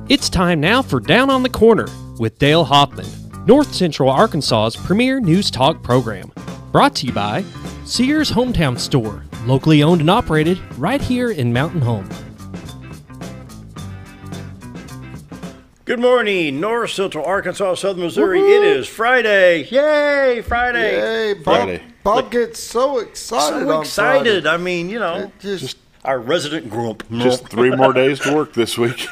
It's time now for Down on the Corner with Dale Hoffman, North Central Arkansas's premier news talk program. Brought to you by Sears Hometown Store, locally owned and operated right here in Mountain Home. Good morning, North Central Arkansas, Southern Missouri. Woo-hoo. It is Friday. Yay, Friday. Yay, Friday. Bob gets so excited. So excited. I mean, you know, just our resident grump. Just 3 more days to work this week.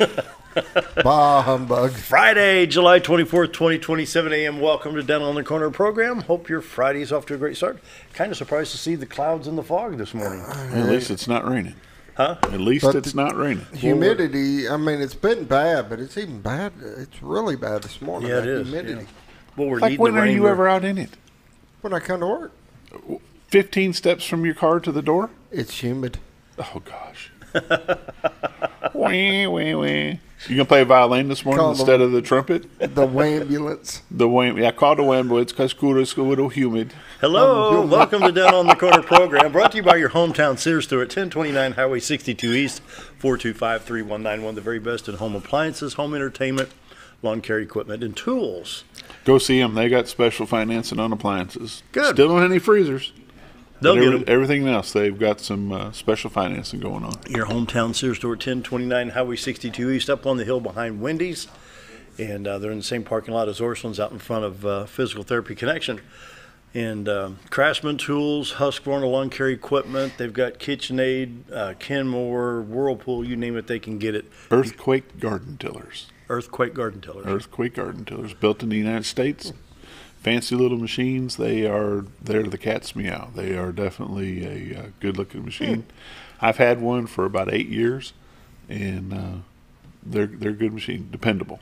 Bah humbug. Friday, July 24th, 2020, 7 a.m. Welcome to Down on the Corner program. Hope your Friday's off to a great start. Kind of surprised to see the clouds and the fog this morning. At least it's not raining. Huh? At least it's not raining. Humidity, I mean, it's been bad, but it's even bad. It's really bad this morning. Yeah, it is. Humidity. Yeah. Well, we're like, when are you ever out in it? When I come to work. 15 steps from your car to the door? It's humid. Oh, gosh. Wah, wah, wah. You going to play violin this morning instead of the trumpet? The wambulance. I called the wambulance because it's a little humid. Hello, welcome to Down on the Corner program, brought to you by your hometown Sears store at 1029 Highway 62 East, 425-3191. The very best in home appliances, home entertainment, lawn care equipment, and tools. Go see them. They got special financing on appliances. Good. Still don't have any freezers. They'll get them. Everything else, they've got some special financing going on. Your hometown Sears store, 1029 Highway 62 East, up on the hill behind Wendy's. And they're in the same parking lot as Orsolin's out in front of Physical Therapy Connection. And Craftsman Tools, Husqvarna Lawn Care Equipment. They've got KitchenAid, Kenmore, Whirlpool, you name it, they can get it. Earthquake Garden Tillers. Earthquake Garden Tillers. Earthquake Garden Tillers, built in the United States. Fancy little machines. They're the cat's meow. They are definitely a good-looking machine. I've had one for about 8 years, and they're a good machine, dependable.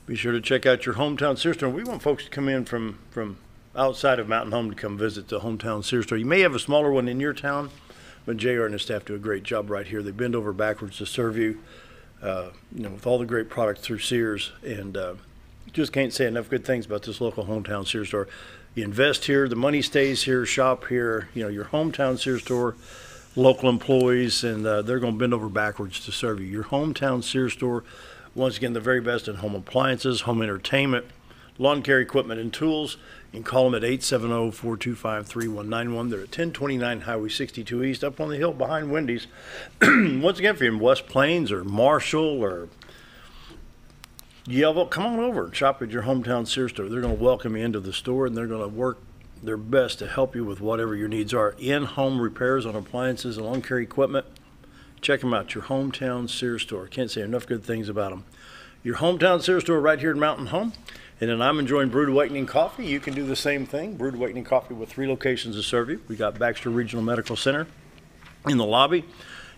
Be sure to check out your hometown Sears store. We want folks to come in from outside of Mountain Home to come visit the hometown Sears store. You may have a smaller one in your town, but JR and his staff do a great job right here. They bend over backwards to serve you, with all the great products through Sears, and just can't say enough good things about this local hometown Sears store. You invest here, the money stays here, shop here, your hometown Sears store, local employees, and they're going to bend over backwards to serve you. Your hometown Sears store, once again, the very best in home appliances, home entertainment, lawn care equipment, and tools. You can call them at 870-425-3191. They're at 1029 Highway 62 East, up on the hill behind Wendy's. Once again, if you're in West Plains or Marshall or Yellville, come on over and shop at your hometown Sears store. They're going to welcome you into the store, and they're going to work their best to help you with whatever your needs are. In-home repairs on appliances and lawn care equipment. Check them out, your hometown Sears store. Can't say enough good things about them. Your hometown Sears store right here in Mountain Home. And then I'm enjoying Brewed Awakening Coffee. You can do the same thing. Brewed Awakening Coffee with 3 locations to serve you. We got Baxter Regional Medical Center in the lobby,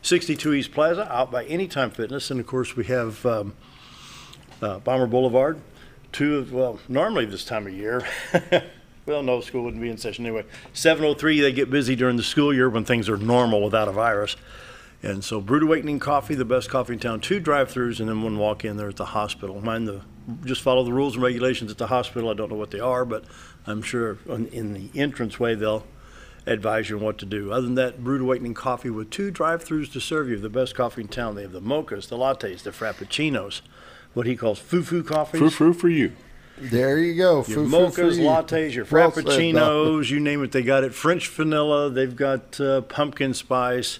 62 East Plaza, out by Anytime Fitness. And, of course, we have Bomber Boulevard, normally this time of year. Well, no, school wouldn't be in session anyway. 703, they get busy during the school year when things are normal without a virus. And so Brewed Awakening Coffee, the best coffee in town, 2 drive-thrus and then 1 walk-in there at the hospital. Just follow the rules and regulations at the hospital. I don't know what they are, but I'm sure in the entranceway they'll advise you on what to do. Other than that, Brewed Awakening Coffee with 2 drive-thrus to serve you, the best coffee in town. They have the mochas, the lattes, the frappuccinos, what he calls foo-foo coffees. Foo-foo for you. There you go. Your mochas, lattes, your frappuccinos, you name it, they got it. French vanilla, they've got pumpkin spice.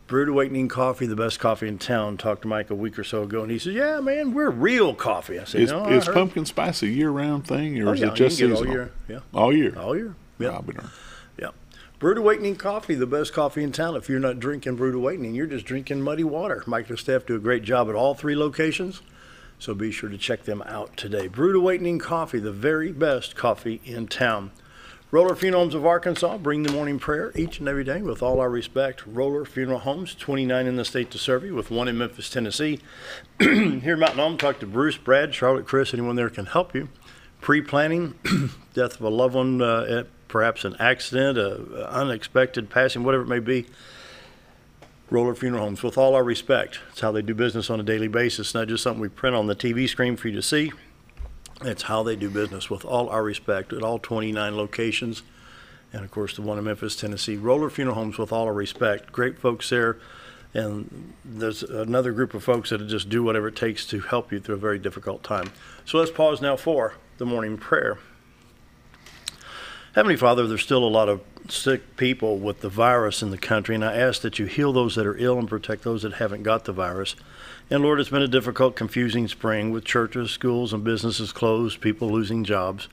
Brewed Awakening Coffee, the best coffee in town. Talked to Mike a week or so ago, and he said, "Yeah, man, we're real coffee." I said, "Is pumpkin spice a year-round thing, or is it just seasonal?" All year. Yeah. All year. All year. Yeah. Yeah. Brewed Awakening Coffee, the best coffee in town. If you're not drinking Brewed Awakening, you're just drinking muddy water. Mike and his staff do a great job at all 3 locations, so be sure to check them out today. Brewed Awakening Coffee, the very best coffee in town. Roller Funeral Homes of Arkansas, bring the morning prayer each and every day with all our respect. Roller Funeral Homes, 29 in the state to serve you, with 1 in Memphis, Tennessee. Here in Mountain Home, talk to Bruce, Brad, Charlotte, Chris, anyone there can help you. Pre-planning, death of a loved one, perhaps an accident, unexpected passing, whatever it may be. Roller Funeral Homes, with all our respect. It's how they do business on a daily basis, not just something we print on the TV screen for you to see. It's how they do business, with all our respect, at all 29 locations. And, of course, the 1 in Memphis, Tennessee. Roller Funeral Homes, with all our respect. Great folks there. And there's another group of folks that just do whatever it takes to help you through a very difficult time. So let's pause now for the morning prayer. Heavenly Father, there's still a lot of sick people with the virus in the country, and I ask that you heal those that are ill and protect those that haven't got the virus. And Lord, it's been a difficult, confusing spring with churches, schools, and businesses closed, people losing jobs.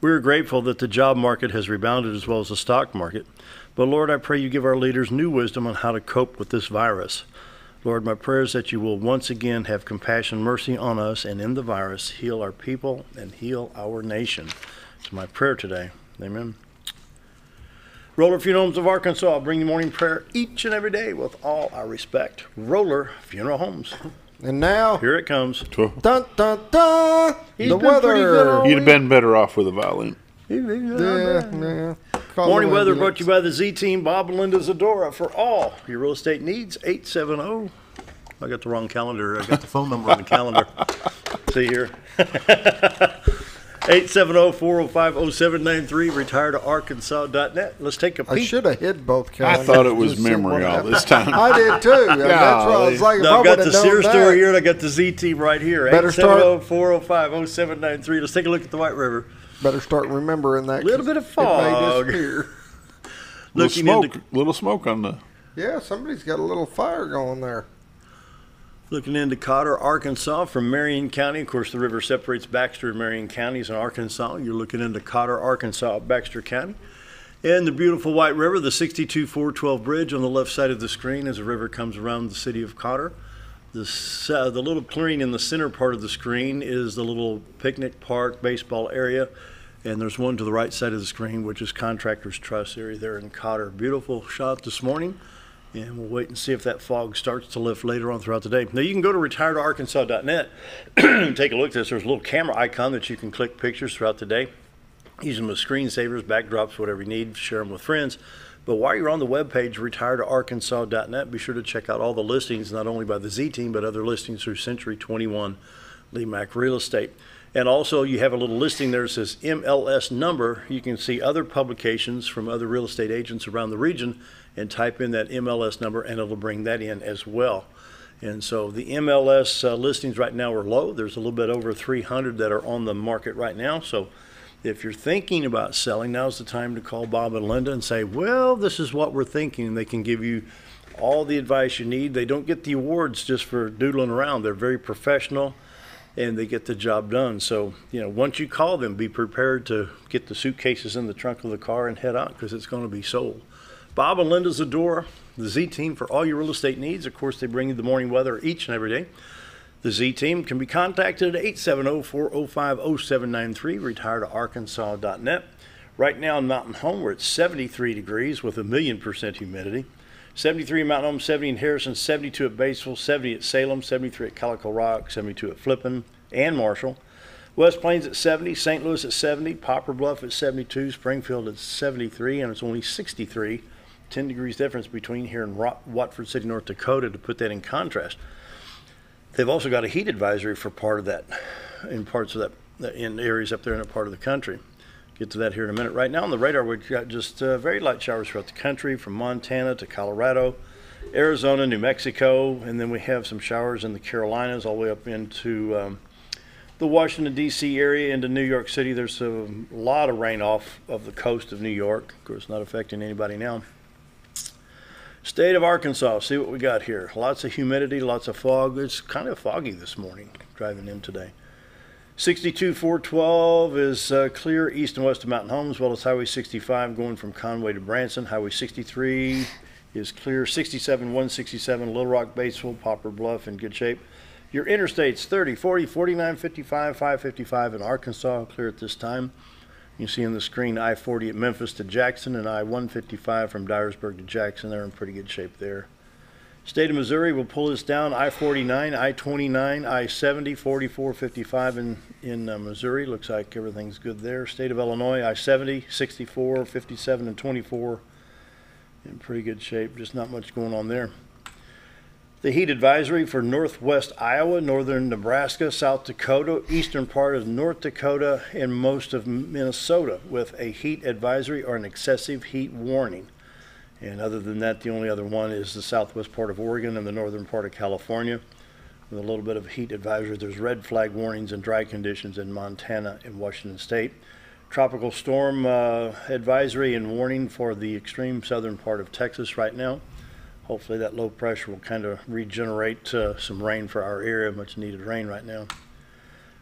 We're grateful that the job market has rebounded as well as the stock market. But Lord, I pray you give our leaders new wisdom on how to cope with this virus. Lord, my prayer is that you will once again have compassion, mercy on us, and in the virus, heal our people and heal our nation. It's my prayer today. Amen. Roller Funeral Homes of Arkansas, I'll bring you morning prayer each and every day with all our respect. Roller Funeral Homes. And now, Here it comes. dun dun dun, He's the been pretty good weather. all You'd have been better off with a violin. Yeah. Call Morning the weather ambulance. brought to you by the Z-Team, Bob and Linda Zadora. For all your real estate needs, 870. I got the wrong calendar. I got the phone number on the calendar. See here. 870-405-0793, retiredoarkansas.net. Let's take a I peek. should have hid both I calendars. thought it was Just sent memory one all out. this time. I did too. That's what I was like. If I Now, I've got would the have Sears known store that. here, and I got the Z-Team right here. Better start- 870-405-0793. Let's take a look at the White River. Better start remembering that. Little 'cause bit of it may fog. disappear. Looking Little smoke on the. Yeah, somebody's got a little fire going there. Looking into Cotter, Arkansas from Marion County. Of course, the river separates Baxter and Marion counties in Arkansas. You're looking into Cotter, Arkansas, Baxter County. And the beautiful White River, the 62-412 bridge on the left side of the screen as the river comes around the city of Cotter. The little clearing in the center part of the screen is the little picnic park, baseball area. And there's one to the right side of the screen, which is Contractors Trust area there in Cotter. Beautiful shot this morning. And we'll wait and see if that fog starts to lift later on throughout the day. Now, you can go to retiredoarkansas.net and take a look at this. There's a little camera icon that you can click pictures throughout the day. Use them as screensavers, backdrops, whatever you need. Share them with friends. But while you're on the webpage, retiredoarkansas.net, be sure to check out all the listings, not only by the Z-Team, but other listings through Century 21 Lee Mack Real Estate. And also, you have a little listing there that says MLS number. You can see other publications from other real estate agents around the region and type in that MLS number, and it'll bring that in as well. And so the MLS listings right now are low. There's a little bit over 300 that are on the market right now. So if you're thinking about selling, now's the time to call Bob and Linda and say, well, this is what we're thinking. They can give you all the advice you need. They don't get the awards just for doodling around. They're very professional, and they get the job done. So, once you call them, be prepared to get the suitcases in the trunk of the car and head out, because it's going to be sold. Bob and Linda Zadora, the Z-Team, for all your real estate needs. Of course, they bring you the morning weather each and every day. The Z-Team can be contacted at 870-405-0793, retiredoarkansas.net. Right now in Mountain Home, we're at 73 degrees with 1,000,000% humidity. 73 in Mountain Home, 70 in Harrison, 72 at Batesville, 70 at Salem, 73 at Calico Rock, 72 at Flippin and Marshall. West Plains at 70, St. Louis at 70, Poplar Bluff at 72, Springfield at 73, and it's only 63. 10 degrees difference between here and Watford City, North Dakota, to put that in contrast. They've also got a heat advisory for part of that, in parts of that, in areas up there in that part of the country. Get to that here in a minute. Right now on the radar, we've got just very light showers throughout the country, from Montana to Colorado, Arizona, New Mexico, and then we have some showers in the Carolinas all the way up into the Washington, D.C. area into New York City. There's a lot of rain off of the coast of New York. Of course, not affecting anybody now. State of Arkansas, see what we got here. Lots of humidity, lots of fog. It's kind of foggy this morning driving in today. 62-412 is clear east and west of Mountain Home, as well as Highway 65 going from Conway to Branson. Highway 63 is clear. 67-167, Little Rock, Batesville, Poplar Bluff in good shape. Your interstates 30, 40, 49, 55, 555 in Arkansas clear at this time. You see on the screen I-40 at Memphis to Jackson and I-155 from Dyersburg to Jackson. They're in pretty good shape there. State of Missouri will pull this down. I-49, I-29, I-70, 44, 55 in Missouri. Looks like everything's good there. State of Illinois, I-70, 64, 57, and 24 in pretty good shape. Just not much going on there. The heat advisory for northwest Iowa, northern Nebraska, South Dakota, eastern part of North Dakota, and most of Minnesota with a heat advisory or an excessive heat warning. And other than that, the only other one is the southwest part of Oregon and the northern part of California. With a little bit of heat advisory, there's red flag warnings and dry conditions in Montana and Washington State. Tropical storm advisory and warning for the extreme southern part of Texas right now. Hopefully that low pressure will kind of regenerate some rain for our area, much needed rain right now.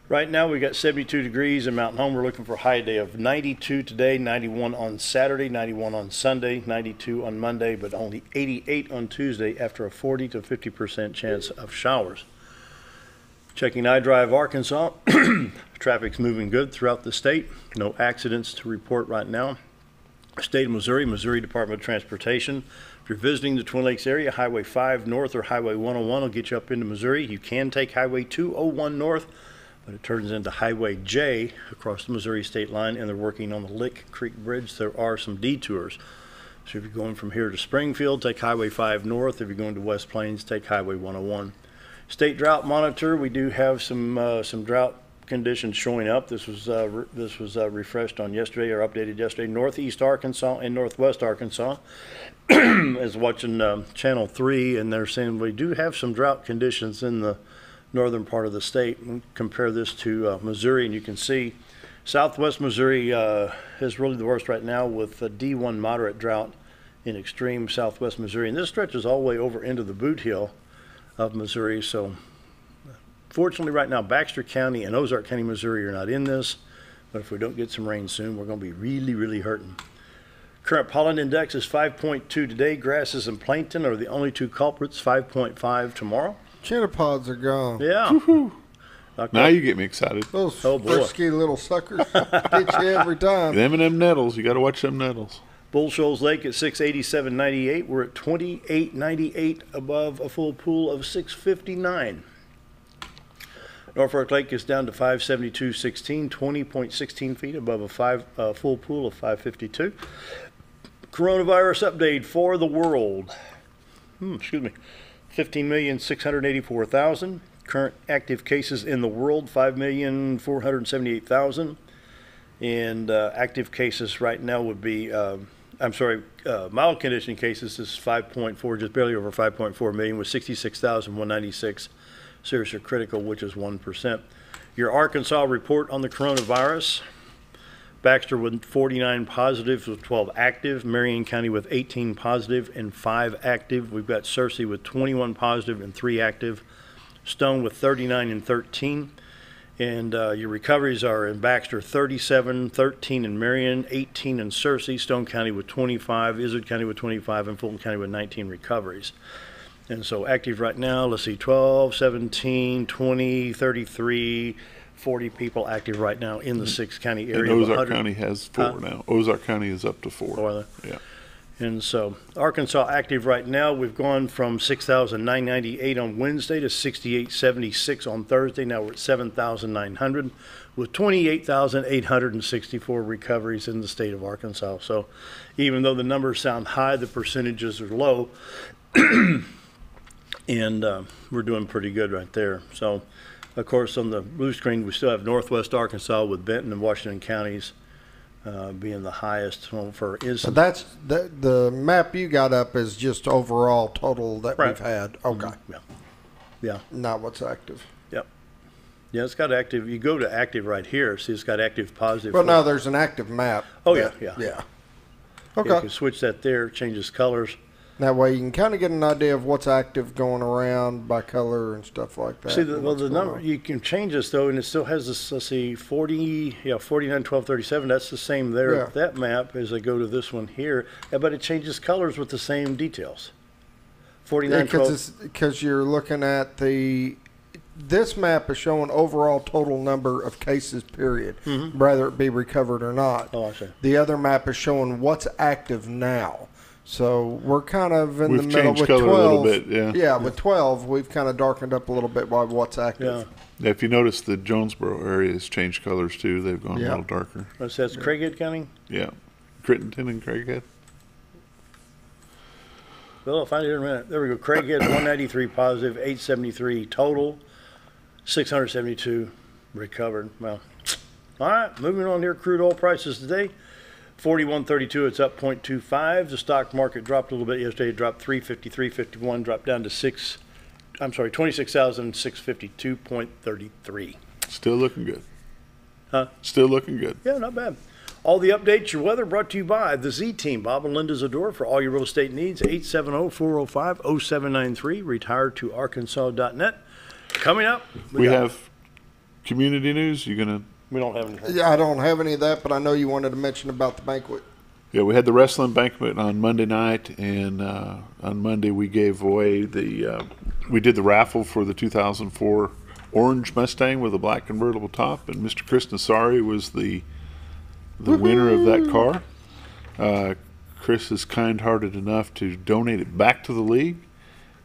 Right now we got 72 degrees in Mountain Home. We're looking for a high day of 92 today, 91 on Saturday, 91 on Sunday, 92 on Monday, but only 88 on Tuesday after a 40 to 50% chance of showers. Checking iDrive Arkansas, traffic's moving good throughout the state. No accidents to report right now. State of Missouri, Missouri Department of Transportation. If you're visiting the Twin Lakes area, Highway 5 North or Highway 101 will get you up into Missouri. You can take Highway 201 North, but it turns into Highway J across the Missouri state line, and they're working on the Lick Creek Bridge. There are some detours. So if you're going from here to Springfield, take Highway 5 North. If you're going to West Plains, take Highway 101. State Drought Monitor, we do have some drought conditions showing up. This was refreshed on yesterday or updated yesterday. Northeast Arkansas and Northwest Arkansas is watching Channel 3, and they're saying we do have some drought conditions in the northern part of the state. And compare this to Missouri, and you can see southwest Missouri is really the worst right now with a D1 moderate drought in extreme southwest Missouri, and this stretches all the way over into the Boot Hill of Missouri. So fortunately right now Baxter County and Ozarks County, Missouri are not in this, but if we don't get some rain soon, we're going to be really, really hurting. Current pollen index is 5.2 today. Grasses and plankton are the only two culprits, 5.5 tomorrow. Chinnopods are gone. Yeah. Now you get me excited. Those Oh, boy. frisky little suckers get you every time. Them and them nettles. You got to watch them nettles. Bull Shoals Lake at 687.98. We're at 28.98 above a full pool of 659. Norfolk Lake is down to 572.16, 20.16 feet above a full pool of 552. Coronavirus update for the world. 15,684,000. Current active cases in the world, 5,478,000. And active cases right now would be, mild condition cases is 5.4, just barely over 5.4 million, with 66,196 serious or critical, which is 1%. Your Arkansas report on the coronavirus: Baxter with 49 positives with 12 active, Marion County with 18 positive and 5 active. We've got Searcy with 21 positive and 3 active, Stone with 39 and 13. And your recoveries are in Baxter 37, 13 in Marion, 18 in Searcy, Stone County with 25, Izard County with 25, and Fulton County with 19 recoveries. And so active right now, let's see, 12, 17, 20, 33, 40 people active right now in the 6-county area. And Ozark County has 4 now. Ozark County is up to 4. Oh, yeah. And so Arkansas active right now, we've gone from 6,998 on Wednesday to 6,876 on Thursday. Now we're at 7,900 with 28,864 recoveries in the state of Arkansas. So even though the numbers sound high, the percentages are low. And we're doing pretty good right there. So, of course, on the blue screen, we still have Northwest Arkansas with Benton and Washington counties being the highest for So that's the map you got up is just overall total that Right. we've had. Okay. Yeah. Not what's active. Yep. Yeah, it's got active. You go to active right here. See, it's got active, positive. Well, no, there's an active map. Oh, that- yeah. Yeah. You Okay. can switch that there, changes colors. That way you can kind of get an idea of what's active going around by color and stuff like that. See, and the what's going number, on. you can change this, though, and it still has this, let's see, 49, 12, 37. That's the same there. Yeah. That map, as I go to this one here, but it changes colors with the same details. 49, 12. Because you're looking at this map is showing overall total number of cases, period, whether it be recovered or not. Oh, I see. The other map is showing what's active now. So we're kind of in We've the middle changed with color 12. a little bit, yeah. Yeah, with 12, we've kind of darkened up a little bit by what's active. Yeah. If you notice, the Jonesboro area has changed colors too. They've gone Yeah. a little darker. That's Craighead County? Yeah. Crittenton and Craighead. Well, I'll find it in a minute. There we go. Craighead, 193 positive, 873 total, 672 recovered. Well, all right, moving on here. Crude oil prices today. 41.32, it's up 0.25. The stock market dropped a little bit yesterday. It dropped 353.51, dropped down to 26,652.33. Still looking good. Huh? Still looking good. Yeah, not bad. All the updates, your weather, brought to you by the Z Team. Bob and Linda Zador for all your real estate needs. 870-405-0793. Retired2Arkansas.net. Coming up, we have community news. We don't have anything. Yeah, I don't have any of that, but I know you wanted to mention about the banquet. Yeah, we had the wrestling banquet on Monday night, and on Monday we gave away we did the raffle for the 2004 Orange Mustang with a black convertible top, and Mr. Chris Nassari was the winner of that car. Chris is kind-hearted enough to donate it back to the league,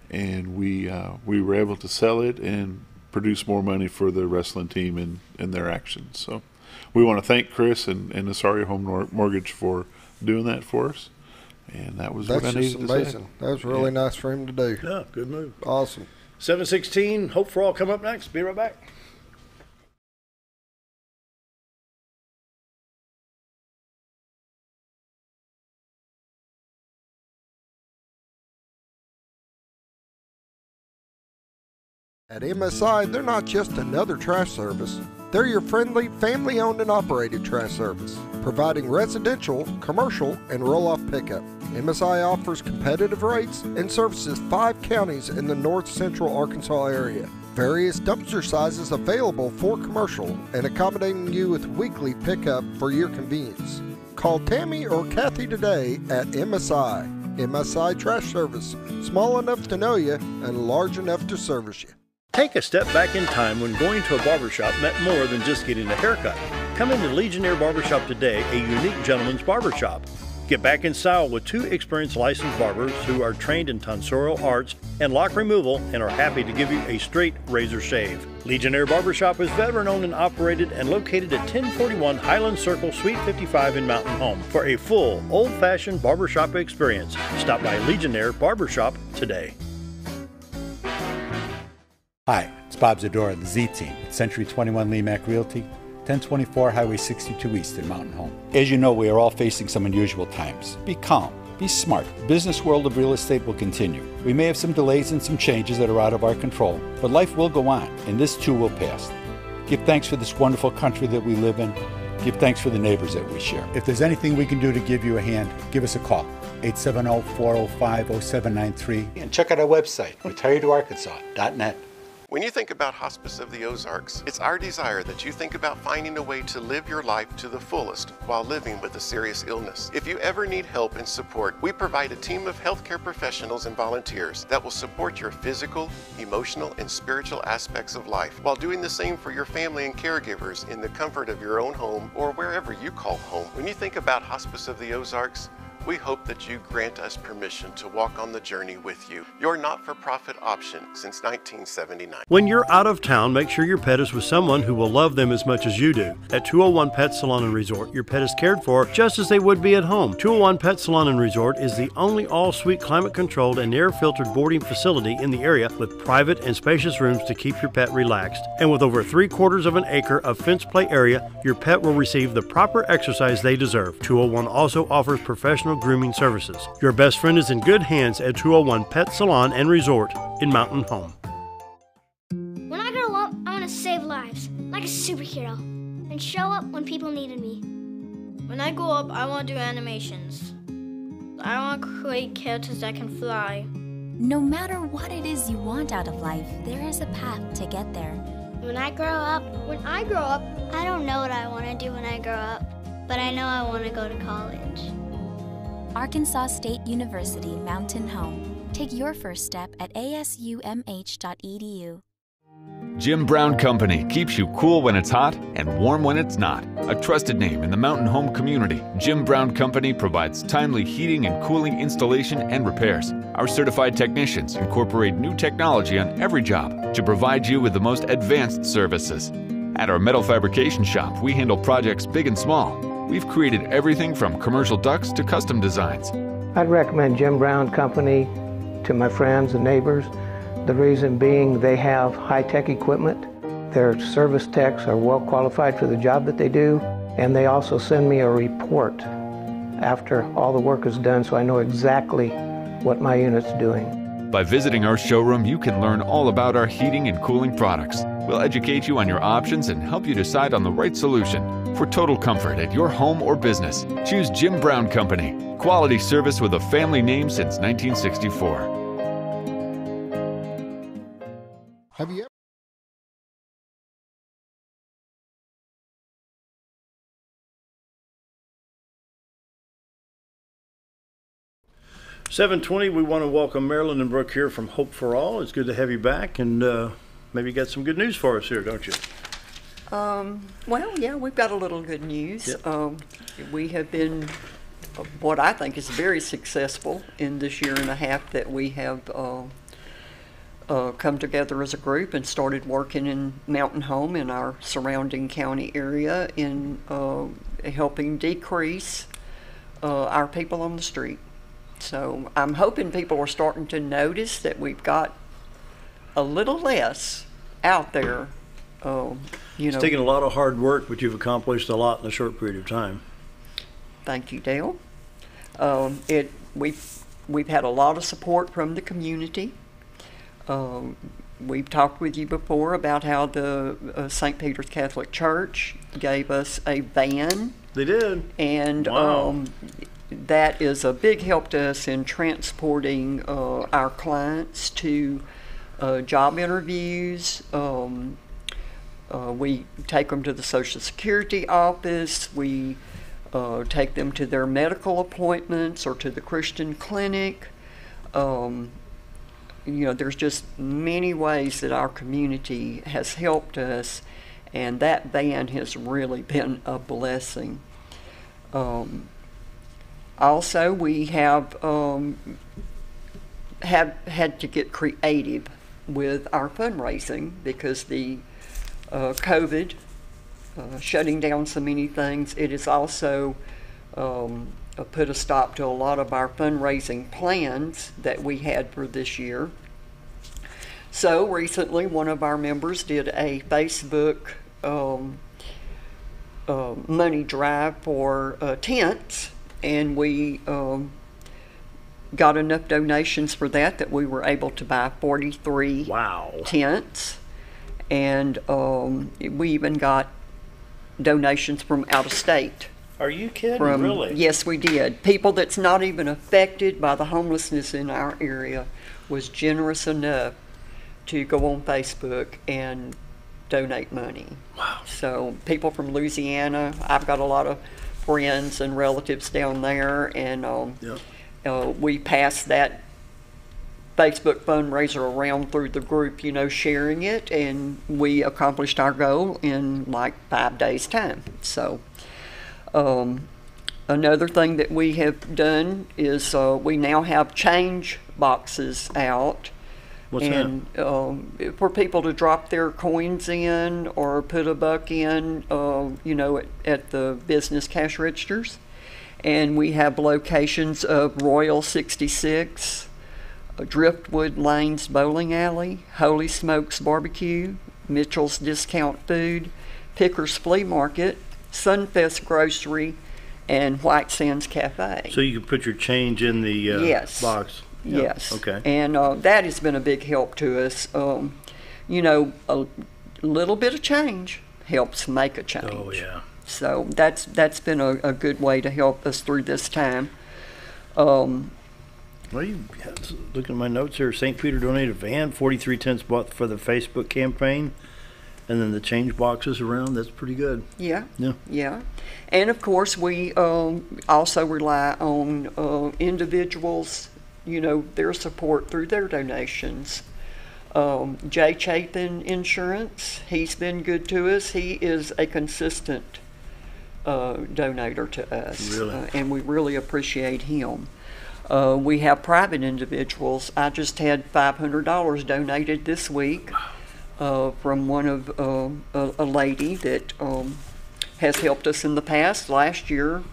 and we were able to sell it and produce more money for the wrestling team in their actions. So we want to thank Chris and Nassari Home Mortgage for doing that for us. And that was what I needed to say. That was really nice for him to do. Yeah, good move. Awesome. 7:16, Hope for All come up next. Be right back. At MSI, they're not just another trash service. They're your friendly, family-owned and operated trash service, providing residential, commercial, and roll-off pickup. MSI offers competitive rates and services 5 counties in the north central Arkansas area. Various dumpster sizes available for commercial and accommodating you with weekly pickup for your convenience. Call Tammy or Kathy today at MSI. MSI Trash Service, small enough to know you and large enough to service you. Take a step back in time when going to a barbershop meant more than just getting a haircut. Come into Legionnaire Barbershop today, a unique gentleman's barbershop. Get back in style with 2 experienced licensed barbers who are trained in tonsorial arts and lock removal and are happy to give you a straight razor shave. Legionnaire Barbershop is veteran-owned and operated and located at 1041 Highland Circle, Suite 55 in Mountain Home. For a full, old-fashioned barbershop experience, stop by Legionnaire Barbershop today. Hi, it's Bob Zadora of the Z Team at Century 21 Lemac Realty, 1024 Highway 62 East in Mountain Home. As you know, we are all facing some unusual times. Be calm, be smart. The business world of real estate will continue. We may have some delays and some changes that are out of our control, but life will go on, and this too will pass. Give thanks for this wonderful country that we live in. Give thanks for the neighbors that we share. If there's anything we can do to give you a hand, give us a call. 870-405-0793. And check out our website, Retired2Arkansas.net. When you think about Hospice of the Ozarks, it's our desire that you think about finding a way to live your life to the fullest while living with a serious illness. If you ever need help and support, we provide a team of healthcare professionals and volunteers that will support your physical, emotional, and spiritual aspects of life while doing the same for your family and caregivers in the comfort of your own home or wherever you call home. When you think about Hospice of the Ozarks, we hope that you grant us permission to walk on the journey with you. Your not-for-profit option since 1979. When you're out of town, make sure your pet is with someone who will love them as much as you do. At 201 Pet Salon and Resort, your pet is cared for just as they would be at home. 201 Pet Salon and Resort is the only all-suite climate-controlled and air-filtered boarding facility in the area with private and spacious rooms to keep your pet relaxed. And with over 3/4 of an acre of fenced play area, your pet will receive the proper exercise they deserve. 201 also offers professional grooming services. Your best friend is in good hands at 201 Pet Salon and Resort in Mountain Home. When I grow up, I want to save lives, like a superhero, and show up when people needed me. When I grow up, I want to do animations. I want to create characters that can fly. No matter what it is you want out of life, there is a path to get there. When I grow up, I don't know what I want to do when I grow up, but I know I want to go to college. Arkansas State University Mountain Home. Take your first step at asumh.edu. Jim Brown Company keeps you cool when it's hot and warm when it's not. A trusted name in the mountain home community, Jim Brown Company provides timely heating and cooling installation and repairs. Our certified technicians incorporate new technology on every job to provide you with the most advanced services. At our metal fabrication shop, we handle projects big and small. We've created everything from commercial ducts to custom designs. I'd recommend Jim Brown Company to my friends and neighbors. The reason being they have high-tech equipment. Their service techs are well qualified for the job that they do, and they also send me a report after all the work is done, so I know exactly what my unit's doing. By visiting our showroom, you can learn all about our heating and cooling products. We'll educate you on your options and help you decide on the right solution. For total comfort at your home or business, choose Jim Brown Company. Quality service with a family name since 1964. Have you ever 7:20, we want to welcome Marilyn and Brooke here from Hope for All. It's good to have you back, and maybe you got some good news for us here, don't you? Well, yeah, we've got a little good news. Yep. We have been, what I think is very successful in this year and a half that we have come together as a group and started working in Mountain Home in our surrounding county area in helping decrease our people on the street. So I'm hoping people are starting to notice that we've got a little less out there. It's taken a lot of hard work, but you've accomplished a lot in a short period of time. Thank you, Dale. We've had a lot of support from the community. We've talked with you before about how the St. Peter's Catholic Church gave us a van. They did. And wow. That is a big help to us in transporting our clients to job interviews. We take them to the Social Security office. We take them to their medical appointments or to the Christian clinic. There's just many ways that our community has helped us, and that van has really been a blessing. Also, we have had to get creative with our fundraising because the COVID shutting down so many things. It has also put a stop to a lot of our fundraising plans that we had for this year. So recently, one of our members did a Facebook money drive for tents. And we got enough donations for that we were able to buy 43 tents. And we even got donations from out of state. Are you kidding? Really? Yes, we did. People that's not even affected by the homelessness in our area was generous enough to go on Facebook and donate money. Wow. So people from Louisiana, I've got a lot of friends and relatives down there, and we passed that Facebook fundraiser around through the group, sharing it, and we accomplished our goal in like 5 days' time. So another thing that we have done is we now have change boxes out. What's that? For people to drop their coins in or put a buck in, at the business cash registers. And we have locations of Royal 66, Driftwood Lanes Bowling Alley, Holy Smokes Barbecue, Mitchell's Discount Food, Picker's Flea Market, Sunfest Grocery, and White Sands Cafe. So you can put your change in the yes. box? Yes. Okay. And that has been a big help to us. A little bit of change helps make a change. Oh, yeah. So that's been a good way to help us through this time. Well, looking at my notes here, St. Peter donated a van, 43 tents bought for the Facebook campaign, and then the change boxes around. That's pretty good. Yeah. And of course, we also rely on individuals, their support through their donations. Jay Chapin Insurance, he's been good to us. He is a consistent donator to us. Really? And we really appreciate him. We have private individuals. I just had $500 donated this week from one of a lady that has helped us in the past. Last year,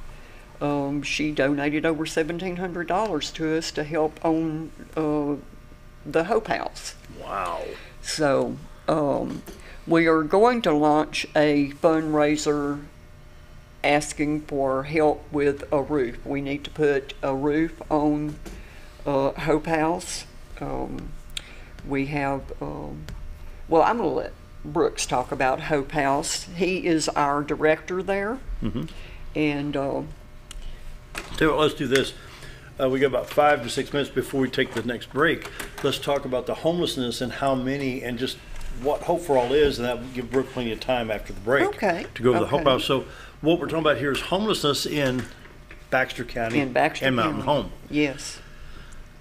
she donated over $1,700 to us to help on the Hope House. Wow. So we are going to launch a fundraiser asking for help with a roof. We need to put a roof on Hope House. We have, well, I'm going to let Brooks talk about Hope House. He is our director there. And Tell you what, let's do this. We got about 5 to 6 minutes before we take the next break. Let's talk about the homelessness and how many, and just what Hope for All is, and that will give Brooke plenty of time after the break to go to the Hope House. So what we're talking about here is homelessness in Baxter County and Mountain Home. Yes.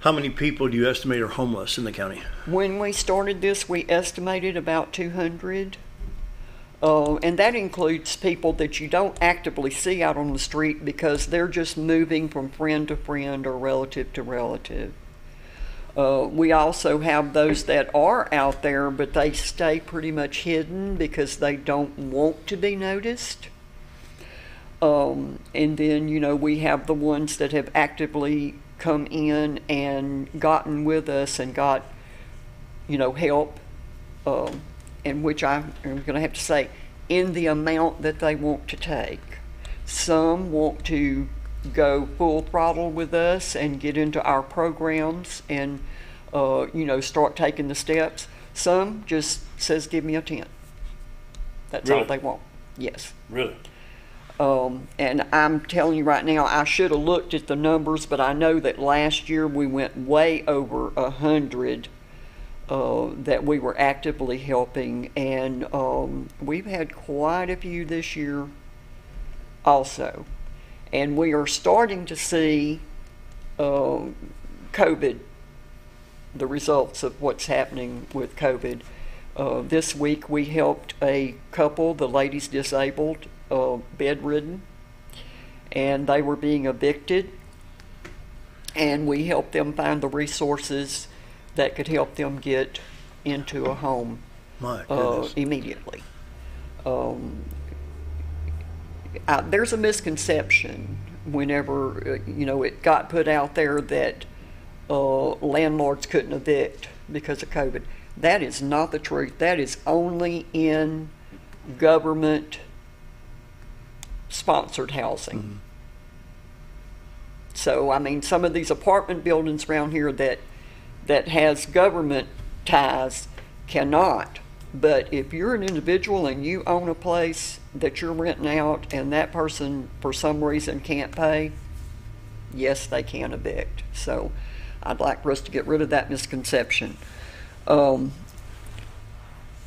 How many people do you estimate are homeless in the county? When we started this, we estimated about 200. And that includes people that you don't actively see out on the street because they're just moving from friend to friend or relative to relative. We also have those that are out there, but they stay pretty much hidden because they don't want to be noticed. And then, you know, we have the ones that have actively come in and gotten with us and got, you know, help, and which I'm going to have to say, in the amount that they want to take. Some want to go full throttle with us and get into our programs and, you know, start taking the steps. Some just says, give me a tent. That's all they want. Yes. Really? And I'm telling you right now, I should have looked at the numbers, but I know that last year we went way over 100 that we were actively helping, and we've had quite a few this year also. And we are starting to see COVID, the results of what's happening with COVID. This week we helped a couple, the lady's disabled, bedridden, and they were being evicted, and we helped them find the resources that could help them get into a home immediately. There's a misconception whenever you know, it got put out there that landlords couldn't evict because of COVID. That is not the truth. That is only in government sponsored housing. So, I mean, some of these apartment buildings around here that has government ties cannot. But if you're an individual and you own a place that you're renting out and that person for some reason can't pay, yes, they can evict. So I'd like for us to get rid of that misconception. But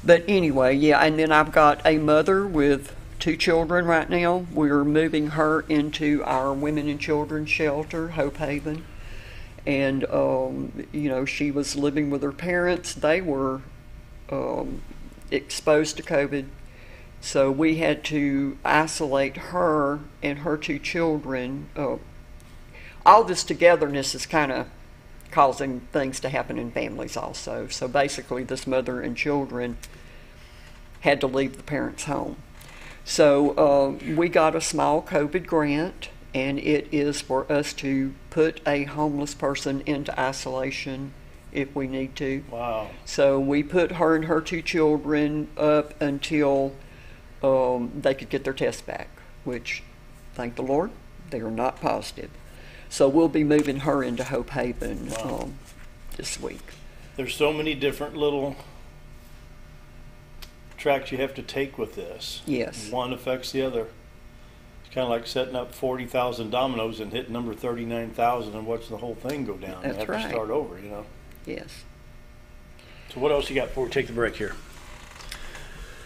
anyway, yeah, and then I've got a mother with 2 children right now. We're moving her into our women and children shelter, Hope Haven. And, you know, she was living with her parents. They were exposed to COVID. So we had to isolate her and her 2 children. All this togetherness is kind of causing things to happen in families also. So basically this mother and children had to leave the parents' home. So we got a small COVID grant, and it is for us to put a homeless person into isolation if we need to. Wow. So we put her and her 2 children up until they could get their tests back, which, thank the Lord, they are not positive. So we'll be moving her into Hope Haven this week. There's so many different little tracks you have to take with this. Yes. One affects the other. It's kind of like setting up 40,000 dominoes and hitting number 39,000 and watching the whole thing go down. That's you have right. to start over, you know. Yes. So what else you got before we take the break here?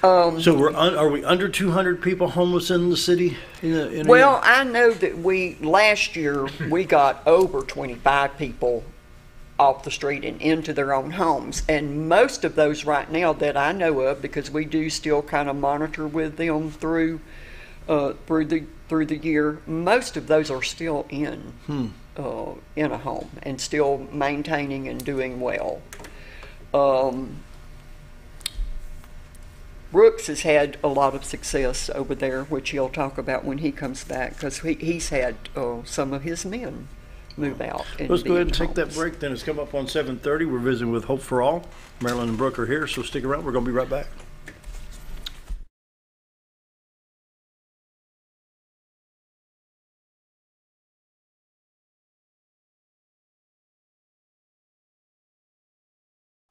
So are we under 200 people homeless in the city? Well, I know that last year we got over 25 people off the street and into their own homes, and most of those right now that I know of, because we do still kind of monitor with them through the year, most of those are still in a home and still maintaining and doing well. Brooks has had a lot of success over there, which he'll talk about when he comes back, because he's had some of his men move out. Let's go ahead and take that break then. It's come up on 7:30. We're visiting with Hope for All. Marilyn and Brooke are here, so stick around. We're going to be right back.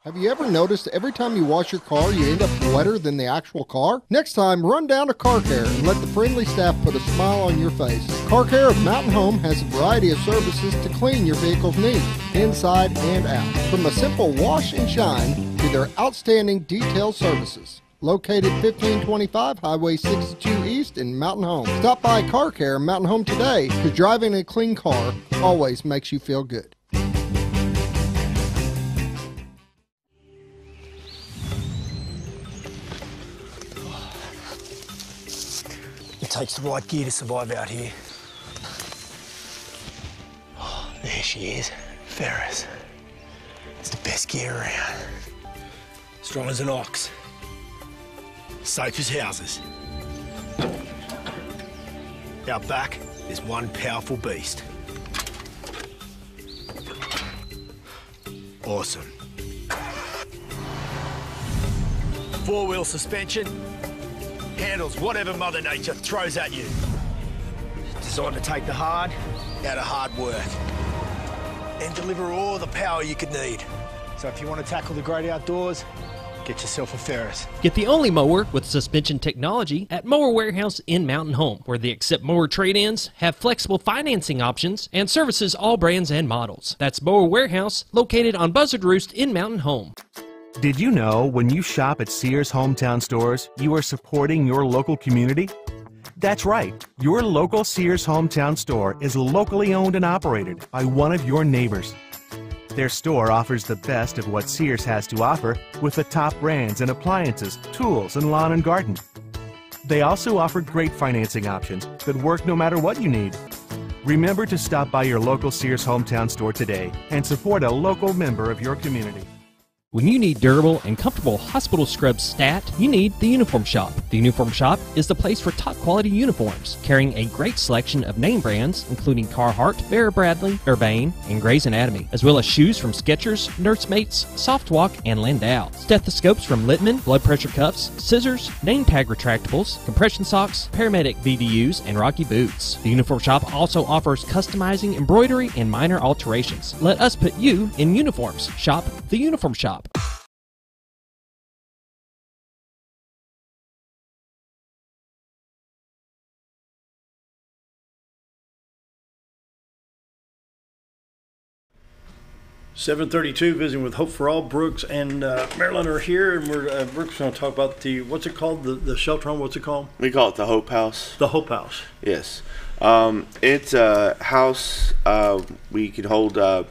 Have you ever noticed every time you wash your car, you end up wetter than the actual car? Next time, run down to Car Care and let the friendly staff put a smile on your face. Car Care of Mountain Home has a variety of services to clean your vehicle's needs, inside and out. From a simple wash and shine to their outstanding detailed services. Located 1525 Highway 62 East in Mountain Home. Stop by Car Care Mountain Home today, because driving a clean car always makes you feel good. It takes the right gear to survive out here. Oh, there she is, Ferris. It's the best gear around. Strong as an ox. Safe as houses. Out back, there's one powerful beast. Awesome. Four-wheel suspension. Handles whatever Mother Nature throws at you. Designed to take the hard out of hard work and deliver all the power you could need. So if you want to tackle the great outdoors, get yourself a Ferris. Get the only mower with suspension technology at Mower Warehouse in Mountain Home, where they accept mower trade-ins, have flexible financing options, and services all brands and models. That's Mower Warehouse, located on Buzzard Roost in Mountain Home. Did you know when you shop at Sears Hometown Stores, you are supporting your local community? That's right. Your local Sears Hometown Store is locally owned and operated by one of your neighbors. Their store offers the best of what Sears has to offer with the top brands and appliances, tools, and lawn and garden. They also offer great financing options that work no matter what you need. Remember to stop by your local Sears Hometown Store today and support a local member of your community. When you need durable and comfortable hospital scrubs stat, you need the Uniform Shop. The Uniform Shop is the place for top quality uniforms, carrying a great selection of name brands, including Carhartt, Vera Bradley, Urbane, and Grey's Anatomy, as well as shoes from Skechers, Nursemates, Softwalk, and Landau, stethoscopes from Littman, blood pressure cuffs, scissors, name tag retractables, compression socks, paramedic VDUs, and Rocky boots. The Uniform Shop also offers customizing, embroidery, and minor alterations. Let us put you in uniforms. Shop the Uniform Shop. 7:32, visiting with Hope for All. Brooks and Marilyn are here, and we're Brooks going to talk about the, what's it called, the shelter home, what's it called? We call it the Hope House. The Hope House. Yes. It's a house we can hold a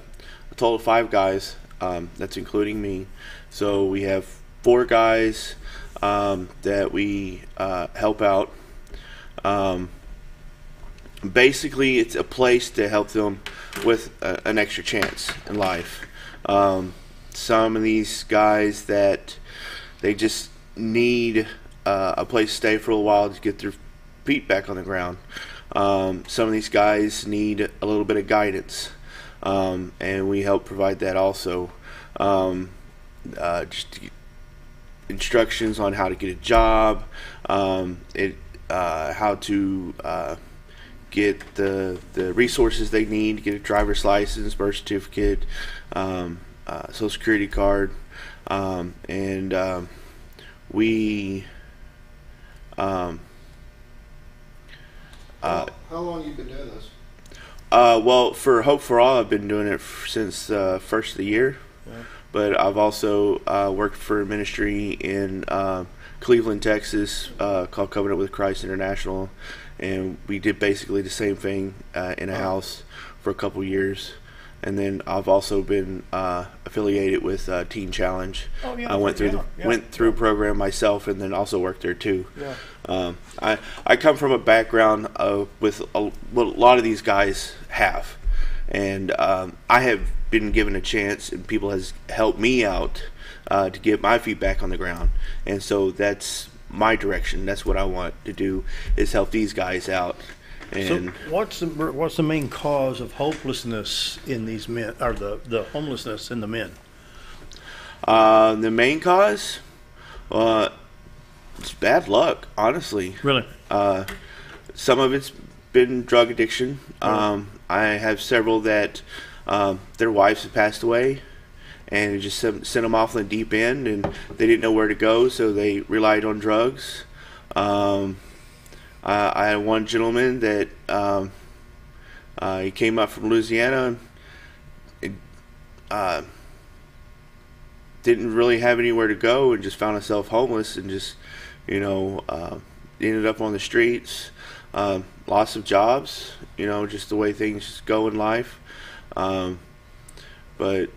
total of 5 guys, that's including me. So we have 4 guys that we help out. Basically, it's a place to help them with an extra chance in life. Some of these guys that they just need a place to stay for a while to get their feet back on the ground. Some of these guys need a little bit of guidance, and we help provide that also. Just instructions on how to get a job, how to get the resources they need to get a driver's license, birth certificate, social security card, and we how long you been doing this? Well, for Hope for All, I've been doing it since first of the year. Yeah. But I've also worked for a ministry in Cleveland, Texas, called Covenant with Christ International, and we did basically the same thing in a house for a couple years. And then I've also been affiliated with Teen Challenge. Oh, yeah, I went through a program myself, and then also worked there too. Yeah. I come from a background with what a lot of these guys have, and I have been given a chance, and people has helped me out to get my feet back on the ground, and so that's my direction. That's what I want to do, is help these guys out. And so what's the main cause of hopelessness in these men, or the homelessness in the men? The main cause, it's bad luck, honestly. Really? Some of it's been drug addiction. I have several that their wives have passed away, and it just sent them off in the deep end, and they didn't know where to go, so they relied on drugs. I had one gentleman that he came up from Louisiana, didn't really have anywhere to go, and just found himself homeless, and just ended up on the streets. Loss of jobs, just the way things go in life. But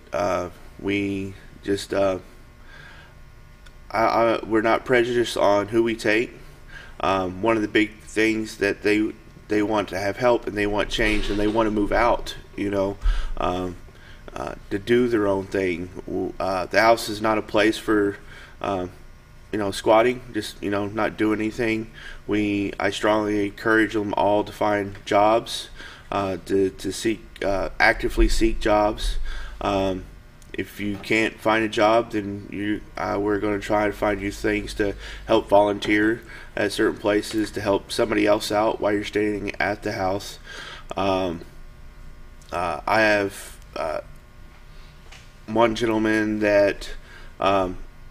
we just we're not prejudiced on who we take. One of the big things that they want to have help, and they want change, and they want to move out, to do their own thing. The house is not a place for squatting, just not doing anything. I strongly encourage them all to find jobs, to seek actively seek jobs. If you can't find a job, then we're going to try to find you things to help volunteer at certain places, to help somebody else out while you're staying at the house. I have one gentleman that